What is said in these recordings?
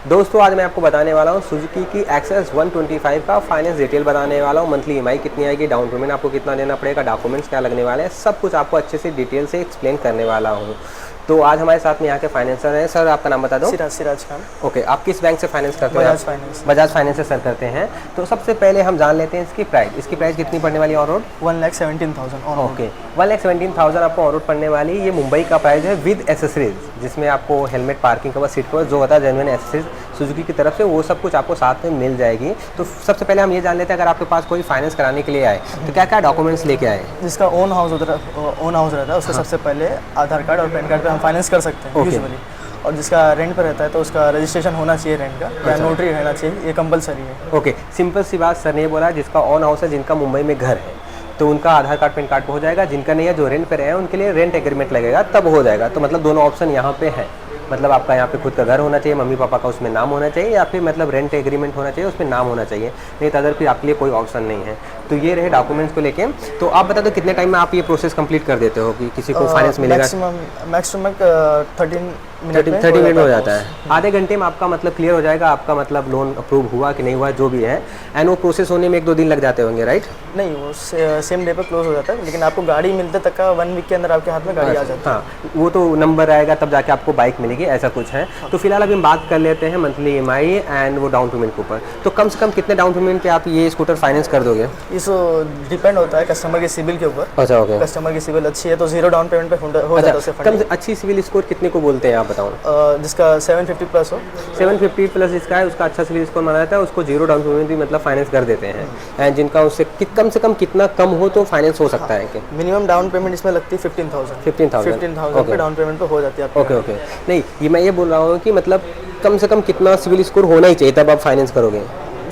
दोस्तों आज मैं आपको बताने वाला हूँ सुजुकी की एक्सेस 125 का फाइनेंस डिटेल बताने वाला हूँ। मंथली ईएमआई कितनी आएगी, डाउन पेमेंट आपको कितना देना पड़ेगा, डॉक्यूमेंट्स क्या लगने वाले हैं, सब कुछ आपको अच्छे से डिटेल से एक्सप्लेन करने वाला हूँ। तो आज हमारे साथ में यहाँ के फाइनेंसर हैं। सर आपका नाम बता दो। सिराज खान। ओके, आप किस बैंक से फाइनेंस करते हैं? बजाज फाइनेंस। बजाज फाइनेंस से सर करते हैं। तो सबसे पहले हम जान लेते हैं इसकी प्राइस कितनी पड़ने वाली है on road? 1,17,000 on road. Okay, 1,17,000 आपको ऑन रोड पड़ने वाली। ये मुंबई का प्राइस है विद एसेसरीज, जिसमें आपको helmet, parking cover, seat cover जो होता है जेन्युइन एसेसरीज सुजुकी की तरफ से, वो सब कुछ आपको साथ में मिल जाएगी। तो सबसे पहले हम ये जान लेते हैं, अगर आपके पास कोई फाइनेंस कराने के लिए आए तो क्या क्या डॉक्यूमेंट्स लेके आए? जिसका ओन हाउस रहता है उसका सबसे पहले आधार कार्ड और पैन कार्ड पे हम फाइनेंस कर सकते हैं यूजुअली। और जिसका रेंट पर रहता है तो उसका रजिस्ट्रेशन होना चाहिए रेंट का, या नोटरी रहना चाहिए, ये कंपलसरी है। ओके, सिंपल सी बात सर ने बोला, जिसका ऑन हाउस है, जिनका मुंबई में घर है, तो उनका आधार कार्ड पैन कार्ड पे हो जाएगा। जिनका नहीं है, जो रेंट पे रहे हैं, उनके लिए रेंट एग्रीमेंट लगेगा, तब हो जाएगा। तो मतलब दोनों ऑप्शन यहाँ पे है। मतलब आपका यहाँ पे खुद का घर होना चाहिए, मम्मी पापा का उसमें नाम होना चाहिए, या फिर मतलब रेंट एग्रीमेंट होना चाहिए, उसमें नाम होना चाहिए। नहीं तो अदर फिर आपके लिए कोई ऑप्शन नहीं है। तो ये रहे डॉक्यूमेंट्स को लेके। तो आप बता दो कितने टाइम में आप ये प्रोसेस कंप्लीट कर देते हो कि किसी को फाइनेंस मिलेगा? मैक्सिमम 30 मिनट में हो जाता है। आधे घंटे में आपका मतलब क्लियर हो जाएगा, आपका मतलब लोन अप्रूव हुआ कि नहीं हुआ, जो भी है। एंड वो प्रोसेस होने में 1-2 दिन लग जाते होंगे, राइट? नहीं, वो सेम डे पे क्लोज हो जाता है, लेकिन आपको गाड़ी मिलते तक का 1 वीक के अंदर आपके हाथ में गाड़ी आ जाती है। हाँ, वो तो नंबर आएगा तब जाके आपको बाइक मिलेगी, ऐसा कुछ है। तो फिलहाल अभी हम बात कर लेते हैं मंथली ईएमआई एंड वो डाउन पेमेंट के ऊपर। तो कम से कम कितने डाउन पेमेंट पे आप ये स्कूटर फाइनेंस कर दोगे? इस डिपेंड होता है कस्टमर के सिविल के ऊपर। अच्छा, ओके। कस्टमर की सिविल अच्छी है तो 0 डाउन पेमेंट पे हो जाता है। कम से अच्छी सिविल स्कोर कितने को बोलते हैं आप बताओ? जिसका 750 प्लस हो। 750 प्लस जिसका है, उसका अच्छा सिविल स्कोर माना जाता है, उसको 0 डाउन पेमेंट भी मतलब फाइनेंस कर देते हैं। एंड जिनका उससे कम से कम कितना कम हो तो फाइनेंस हो सकता है कि मिनिमम डाउन पेमेंट इसमें लगती है 15,000 पे डाउन पेमेंट पे हो जाती है आपकी। ओके ओके, नहीं ये मैं ये बोल रहा हूँ कि मतलब कम से कम कितना सिविल स्कोर होना ही चाहिए तब आप फाइनेंस करोगे?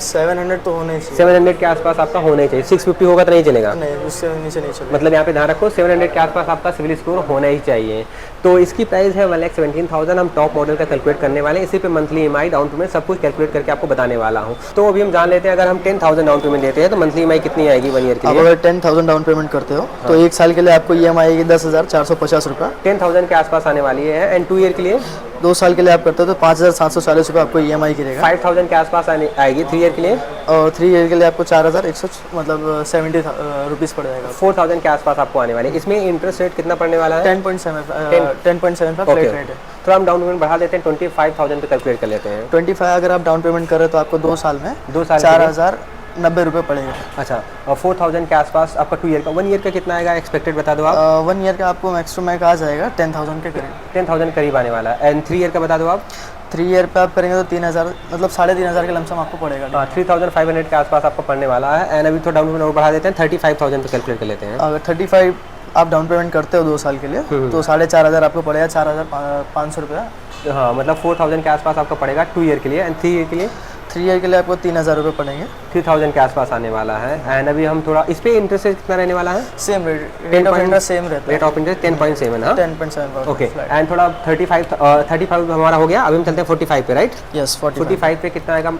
700 तो होना ही चाहिए। 700 के आसपास आपका होना ही चाहिए। 650 होगा तो नहीं चलेगा? नहीं, उससे नीचे नहीं चलेगा। मतलब यहाँ पे ध्यान रखो 700 के आसपास आपका सिविल स्कोर होना ही चाहिए। तो इसकी प्राइस है 1,17,000। हम टॉप मॉडल का कैलकुलेट करने वाले हैं। इसी पे मंथली ईएमआई, डाउन पेमेंट सब कुछ कैलकुलेट करके आपको बताने वाला हूँ। तो अभी हम जान लेते हैं, अगर हम 10,000 डाउन पेमेंट देते हैं तो मंथली ईएमआई कितनी आएगी 1 ईयर के लिए? अगर 10,000 डाउन पेमेंट करते हो तो 1 साल के लिए आपको ईएमआई आएगी 10,450 रुपये। 10,000 के आसपास आने वाली है। एंड 2 ईयर के लिए? 2 साल के लिए आप करते हो तो 5,740 रुपये आपको ईएमआई गिरेगा। 5,000 के आसपास आएगी 3 ईयर के लिए? और 3 ईयर के लिए आपको 4,100 मतलब 70 रुपीज़ पड़ जाएगा। 4,000 के आसपास आपको आने वाले। इसमें इंटरेस्ट रेट कितना पड़ने वाला है? 10.75 फ्लैट रेट है। तो हम डाउन पेमेंट बढ़ा देते हैं, 25,000 पे कैलकुलेट कर लेते हैं। 25 अगर आप डाउन पेमेंट करें तो आपको 2 साल में 4,090 रुपये पड़ेगा। अच्छा, और 4,000 के आसपास आपका 2 ईयर का। 1 ईयर का कितना आएगा एक्सपेक्टेड बता दो आप? 1 ईयर का आपको मैक्सिमम आ जाएगा 10,000 के करीब। 10,000 करीब आने वाला है। एंड 3 ईयर का बता दो आप? 3 ईयर पे आप करेंगे तो 3,000 मतलब 3,500 के लमसम आपको पड़ेगा। 3,500 के आसपास आपको पड़ने वाला है। एंड अभी तो डाउन पेमेंट और बढ़ा देते हैं, 35,000 पे कैलकुलेट कर लेते हैं। अगर 35 आप डाउन पेमेंट करते हो 2 साल के लिए तो 4,500 आपको पड़ेगा, 4,500 रुपया। हाँ, मतलब 4,000 के आसपास आपका पड़ेगा 2 ईयर के लिए। एंड 3 ईयर के लिए? 3 ईयर के लिए आपको 3,000 रुपये पड़ेंगे। 3,000 के आसपास आने वाला है। एंड अभी हम थोड़ा इस पे इंटरेस्ट कितना रहने वाला है? Same rate of interest same रहता है। रेट ऑफ इंटरेस्ट 10.7 है। 10.7 ओके। एंड थोड़ा 35 हमारा हो गया। अभी हम चलते हैं 45 पे, राइट? यस, 45 पे कितना आएगा?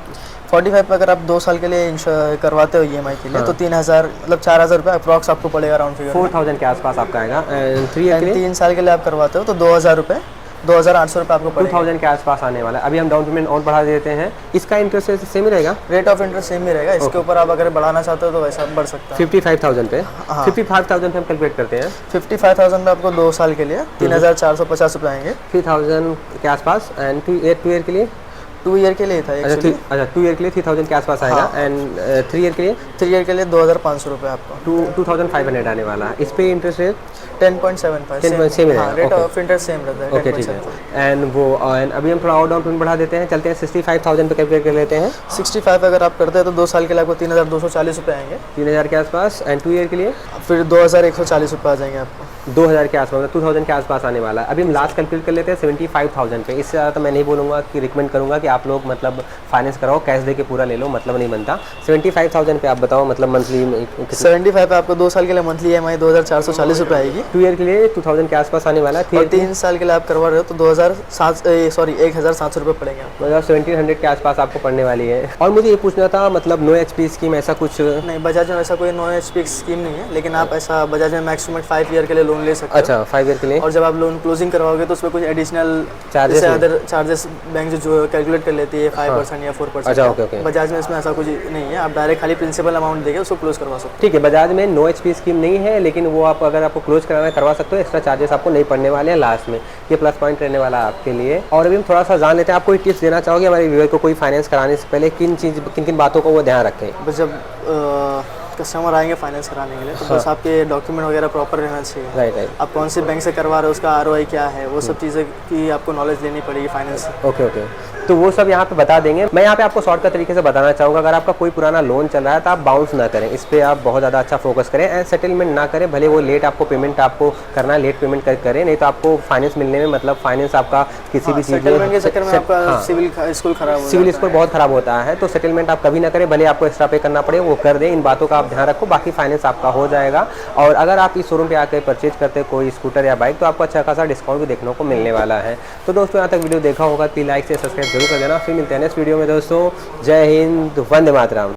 45 पे अगर आप 2 साल के लिए करवाते हो ईएमआई के लिए तो 3,000 मतलब 4,000 रुपये अप्रॉक्स आपको पड़ेगा राउंड फिगर। 4,000 के आसपास आपका आएगा। 3 ईयर के लिए? 3 साल के लिए आप करवाते हो तो 2,000 रुपये, 2,800 रुपये आपको पड़ेगा। 2,000 के आसपास आने वाला है। अभी हम डाउन पेमेंट और बढ़ा देते हैं। इसका इंटरेस्ट सेम ही रहेगा? रेट ऑफ इंटरेस्ट सेम ही रहेगा। इसके ऊपर आप अगर बढ़ाना चाहते हो तो वैसा बढ़ सकता है। 55,000 पे? हाँ। 55,000 पे हम कैलकुलेट करते हैं। 55,000 में आपको 2 साल के लिए 3,450 रुपये आएंगे। 3,000 के आसपास। एंड 2 ईयर के लिए? 2 ईयर के लिए था। अच्छा, 2 ईयर के लिए 3,000 के आसपास आएगा। एंड 3 ईयर के लिए? 3 ईयर के लिए 2,500 रुपये आपको 2,500 आने वाला है। इस पे इंटरेस्ट रेट 10.75 सेम रहेगा। रेट ऑफ इंटरेस्ट सेम रहता है। ओके, ठीक है। एंड अभी हम थोड़ा और डाउन पेमेंट बढ़ा देते हैं, चलते हैं 65,000 पे कैलकुलेट कर लेते हैं। 65 अगर आप करते हैं तो 2 साल के लिए आपको 3,240 रुपये आएंगे। 3,000 के आसपास। एंड 2 ईयर के लिए? फिर 2,140 रुपये आ जाएंगे आपको। 2,000 के आसपास, 2,000 के आसपास आने वाला है। अभी हम लास्ट कैलकुलेट कर लेते हैं 75,000 पे। इससे ज़्यादा तो मैं नहीं बोलूँगा कि रिकमेंड करूँगा कि आप लोग मतलब फाइनेंस कराओ, कैश दे के पूरा ले लो, मतलब नहीं बनता। 75,000 पे आप बताओ मतलब मंथली 75 पे आपको 2 साल के लिए मंथली ईएमआई 2,440 रुपये आएगी। 2 ईयर के लिए 2000 के आसपास आने वाला है। और 3 साल के लिए आप करवा रहे हो तो 1,700 रुपये पड़ेंगे आपको। मतलब 1700 के आसपास आपको पड़ने वाली है। और मुझे ये पूछना था, मतलब नो HP स्कीम ऐसा कुछ? नहीं, बजाज में ऐसा कोई नो HP स्कीम नहीं है, लेकिन आप ऐसा बजाज में मैक्सिमम 5 ईयर के लिए लोन ले सकते हो। अच्छा, 5 ईयर के लिए। और जब आप लोन क्लोजिंग करवाओगे तो उसमें कुछ additional charges other charges bank जो कैलकुलेट कर लेती है 5% या 4%। अच्छा, ओके। बजाज में इसमें ऐसा कुछ नहीं है, आप डायरेक्ट खाली प्रिंसिपल अमाउंट देके उसको क्लोज करवा सकते ठीक है, बजाज में नो HP स्कीम नहीं है, लेकिन वो आप अगर आपको क्लोज कराना है करवा सकते हो, एक्स्ट्रा चार्जेस आपको नहीं पड़ने वाले हैं लास्ट में। ये प्लस पॉइंट रहने वाला है आपके लिए। और अभी हम थोड़ा सा जान लेते हैं, आप कोई टिप्स देना चाहोगे हमारे व्यूअर को कोई फाइनेंस कराने से पहले किन किन बातों को वो ध्यान रखें? हैं। जब कस्टमर आएंगे फाइनेंस कराने के लिए तो बस आपके डॉक्यूमेंट वगैरह प्रॉपर रहना चाहिए। राइट। आप कौन सी बैंक से करवा रहे हो, उसका ROI क्या है, वो सब चीज़ें की आपको नॉलेज लेनी पड़ेगी फाइनेंस से। ओके। तो वो सब यहाँ पे बता देंगे। मैं यहाँ पे आपको शॉर्टकट तरीके से बताना चाहूँगा, अगर आपका कोई पुराना लोन चल रहा है तो आप बाउंस ना करें, इस पर आप बहुत ज़्यादा अच्छा फोकस करें एंड सेटलमेंट ना करें। भले वो लेट आपको पेमेंट आपको करना है, लेट पेमेंट करें, नहीं तो आपको फाइनेंस मिलने में मतलब फाइनेंस आपका किसी भी चीज़ सेटलमेंट के चक्कर में आपका सिविल स्कोर खराब हो सिविल स्कोर बहुत खराब होता है। तो सेटलमेंट आप कभी ना करें, भले आपको एक्स्ट्रा पे करना पड़े वो कर दें। इन बातों का आप ध्यान रखो, बाकी फाइनेंस आपका हो जाएगा। और अगर आप इस शोरूम पे आकर परचेज करते हैं कोई स्कूटर या बाइक तो आपको अच्छा खासा डिस्काउंट भी देखने को मिलने वाला है। तो दोस्तों यहाँ तक वीडियो देखा होगा तो लाइक से सब्सक्राइब जरूर कर देना। फिर मिलते हैं नेक्स्ट वीडियो में दोस्तों। जय हिंद, वंदे मातरम।